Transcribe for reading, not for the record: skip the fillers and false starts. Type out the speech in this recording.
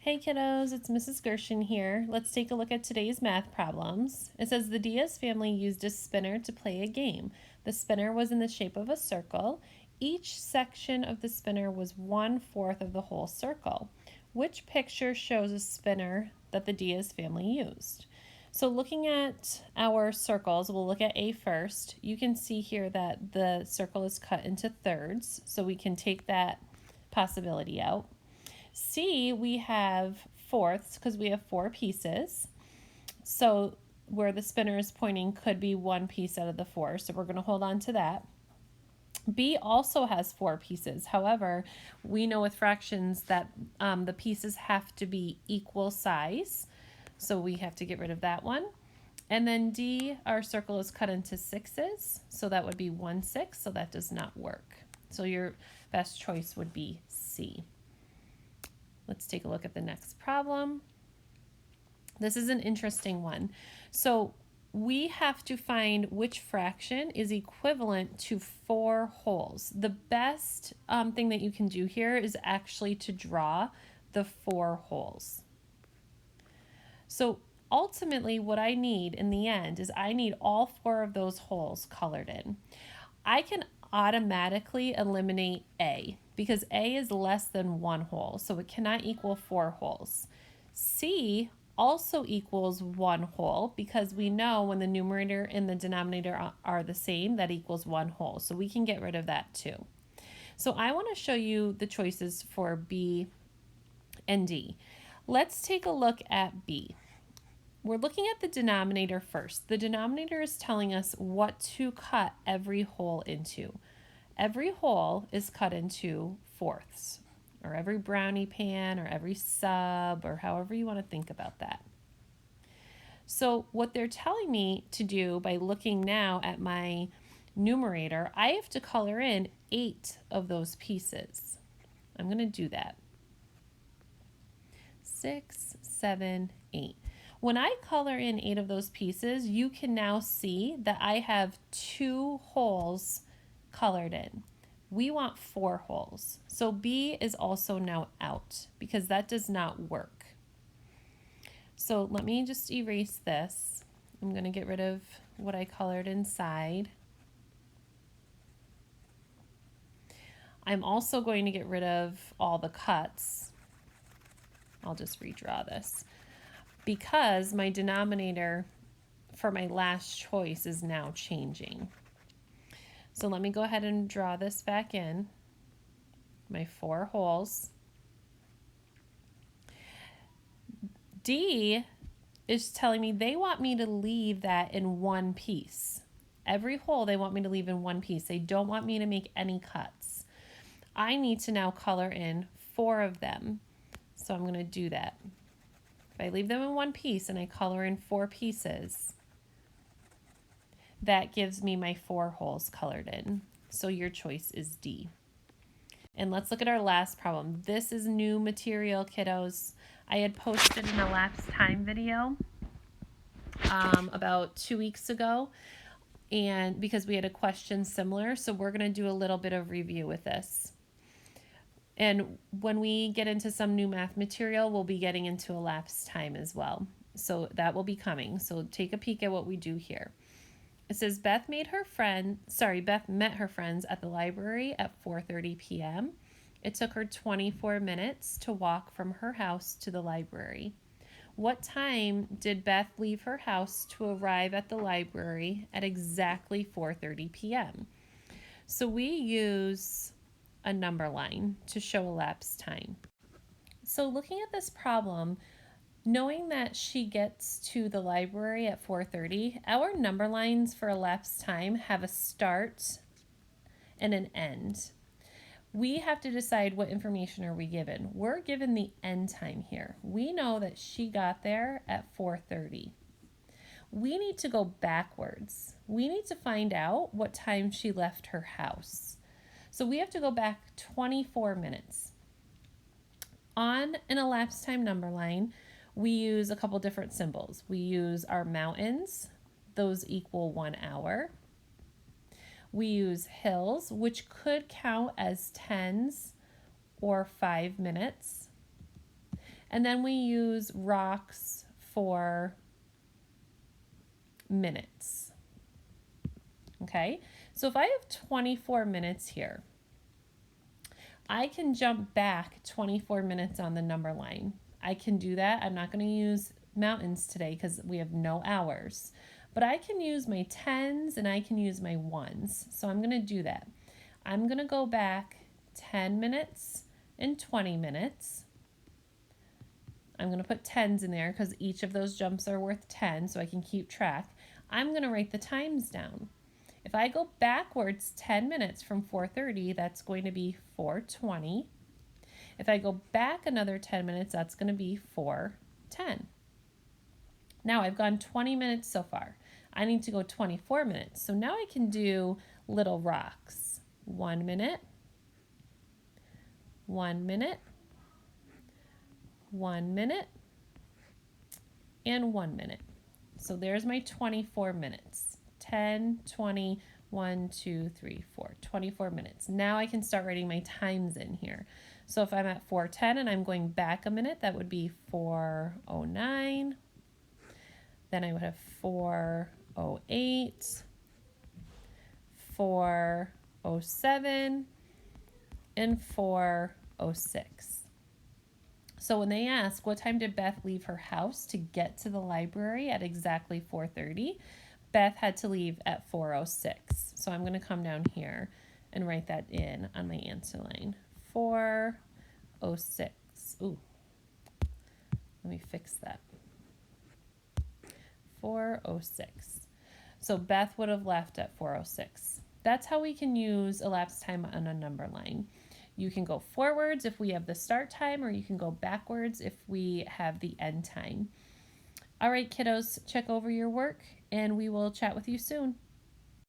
Hey kiddos, it's Mrs. Gershon here. Let's take a look at today's math problems. It says the Diaz family used a spinner to play a game. The spinner was in the shape of a circle. Each section of the spinner was 1/4 of the whole circle. Which picture shows a spinner that the Diaz family used? So looking at our circles, we'll look at A first. You can see here that the circle is cut into thirds, so we can take that possibility out. C, we have fourths because we have 4 pieces. So where the spinner is pointing could be 1 piece out of the 4. So we're going to hold on to that. B also has 4 pieces. However, we know with fractions that the pieces have to be equal size. So we have to get rid of that one. And then D, our circle is cut into 6s. So that would be 1/6. So that does not work. So your best choice would be C. Let's take a look at the next problem. This is an interesting one. So we have to find which fraction is equivalent to 4 wholes. The best thing that you can do here is actually to draw the 4 wholes. So ultimately what I need in the end is I need all 4 of those holes colored in. I can automatically eliminate A because A is less than 1 hole, so it cannot equal 4 holes. C also equals 1 hole because we know when the numerator and the denominator are the same, that equals 1 hole, so we can get rid of that too. So I want to show you the choices for B and D. Let's take a look at B. We're looking at the denominator first. The denominator is telling us what to cut every hole into. Every hole is cut into fourths, or every brownie pan, or every sub, or however you want to think about that. So what they're telling me to do by looking now at my numerator, I have to color in 8 of those pieces. I'm going to do that. 6, 7, 8. When I color in 8 of those pieces, you can now see that I have 2 holes colored in. We want 4 holes. So B is also now out because that does not work. So let me just erase this. I'm going to get rid of what I colored inside. I'm also going to get rid of all the cuts. I'll just redraw this, because my denominator for my last choice is now changing. So let me go ahead and draw this back in, my 4 holes. D is telling me they want me to leave that in 1 piece. Every hole they want me to leave in 1 piece. They don't want me to make any cuts. I need to now color in 4 of them. So I'm going to do that. If I leave them in 1 piece and I color in 4 pieces, that gives me my 4 holes colored in. So your choice is D. And let's look at our last problem. This is new material, kiddos. I had posted an elapsed time video about 2 weeks ago, and because we had a question similar, so we're going to do a little bit of review with this. And when we get into some new math material, we'll be getting into elapsed time as well. So that will be coming. So take a peek at what we do here. It says Beth met her friends at the library at 4:30 p.m. It took her 24 minutes to walk from her house to the library. What time did Beth leave her house to arrive at the library at exactly 4:30 p.m.? So we use a number line to show elapsed time. So looking at this problem, knowing that she gets to the library at 4:30, our number lines for elapsed time have a start and an end. We have to decide what information are we given. We're given the end time here. We know that she got there at 4:30. We need to go backwards. We need to find out what time she left her house. So we have to go back 24 minutes. On an elapsed time number line, we use a couple different symbols. We use our mountains, those equal 1 hour. We use hills, which could count as tens or 5 minutes. And then we use rocks for minutes. Okay, so if I have 24 minutes here, I can jump back 24 minutes on the number line. I can do that. I'm not going to use mountains today because we have no hours. But I can use my tens and I can use my ones. So I'm going to do that. I'm going to go back 10 minutes and 20 minutes. I'm going to put tens in there because each of those jumps are worth 10 so I can keep track. I'm going to write the times down. If I go backwards 10 minutes from 4:30, that's going to be 4:20. If I go back another 10 minutes, that's going to be 4:10. Now I've gone 20 minutes so far. I need to go 24 minutes. So now I can do little rocks. 1 minute, 1 minute, 1 minute, and 1 minute. So there's my 24 minutes. 10, 20, 1, 2, 3, 4, 24 minutes. Now I can start writing my times in here. So if I'm at 4:10 and I'm going back a minute, that would be 4:09. Then I would have 4:08, 4:07, and 4:06. So when they ask, what time did Beth leave her house to get to the library at exactly 4:30? Beth had to leave at 4:06. So I'm going to come down here and write that in on my answer line. 4:06. Ooh, let me fix that. 4:06. So Beth would have left at 4:06. That's how we can use elapsed time on a number line. You can go forwards if we have the start time, or you can go backwards if we have the end time. All right, kiddos, check over your work, and we will chat with you soon.